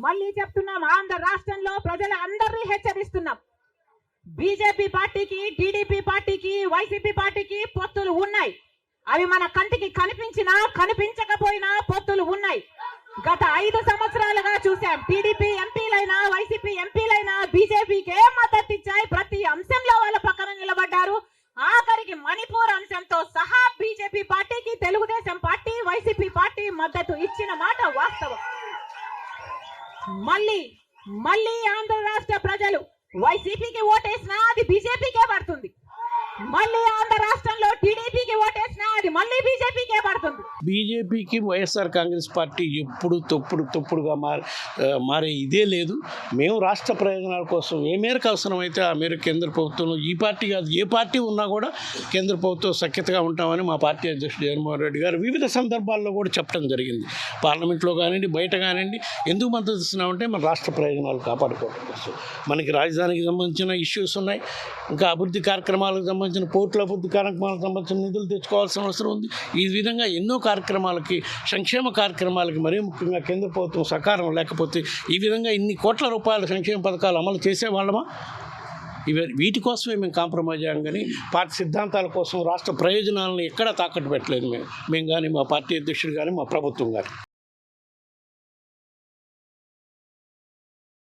మళ్ళీ చెప్తున్నాం, ఆంధ్ర రాష్ట్రంలో ప్రజలు అందరినీ హెచ్చరిస్తున్నాం. బీజేపీ పార్టీకి, టీడీపీ పార్టీకి, వైసీపీ పార్టీకి పొత్తులు ఉన్నాయి. అవి మన కంటికి కనిపించినా కనిపించకపోయినా పొత్తులు ఉన్నాయి. గత 5 సంవత్సరాలుగా చూసాం. టీడీపీ ఎంపీలైనా, వైసీపీ ఎంపీలైనా బీజేపీకే మద్దతు ఇచ్చాయి. ప్రతి అంశంలో వాళ్ళ పక్కన నిలబడ్డారు. ఆఖరికి మణిపూర్ అంశంతో సహా బీజేపీ పార్టీకి తెలుగుదేశం పార్టీ, వైసీపీ పార్టీ మద్దతు ఇచ్చిన మాట వాస్తవం. మళ్ళీ ఆంధ్ర రాష్ట్ర ప్రజలు వైసీపీకి ఓటేసినా అది బీజేపీకే పడుతుంది. మళ్ళీ ఆంధ్ర రాష్ట్రంలో టీడీపీకి ఓటేసినా అది మళ్ళీ బీజేపీకే పడుతుంది. బీజేపీకి వైఎస్ఆర్ కాంగ్రెస్ పార్టీ ఎప్పుడు తొప్పుడుగా మారే ఇదే లేదు. మేము రాష్ట్ర ప్రయోజనాల కోసం ఏ మేరకు అవసరమైతే ఆ మేరకు కేంద్ర ప్రభుత్వంలో ఈ పార్టీ కాదు ఏ పార్టీ ఉన్నా కూడా కేంద్ర ప్రభుత్వం సఖ్యతగా ఉంటామని మా పార్టీ అధ్యక్షుడు జగన్మోహన్ రెడ్డి గారు వివిధ సందర్భాల్లో కూడా చెప్పడం జరిగింది. పార్లమెంట్లో కానివ్వండి, బయట కానివ్వండి. ఎందుకు మద్దతు ఇస్తున్నామంటే మన రాష్ట్ర ప్రయోజనాలు కాపాడుకోవడం కోసం. మనకి రాజధానికి సంబంధించిన ఇష్యూస్ ఉన్నాయి. ఇంకా అభివృద్ధి కార్యక్రమాలకు సంబంధించిన పోర్టుల అభివృద్ధి కార్యక్రమాలకు సంబంధించిన నిధులు తెచ్చుకోవాల్సిన అవసరం ఉంది. ఈ విధంగా ఎన్నో కార్యక్రమాలకి, సంక్షేమ కార్యక్రమాలకి మరీ ముఖ్యంగా కేంద్ర ప్రభుత్వం సహకారం లేకపోతే ఈ విధంగా ఇన్ని కోట్ల రూపాయల సంక్షేమ పథకాలు అమలు చేసేవాళ్ళమా? వీటి కోసమే మేము కాంప్రమైజ్ అయ్యాం కానీ పార్టీ సిద్ధాంతాల కోసం రాష్ట్ర ప్రయోజనాలను ఎక్కడా తాకట్టు పెట్టలేదు మేము కానీ, మా పార్టీ అధ్యక్షుడు కానీ, మా ప్రభుత్వం కానీ.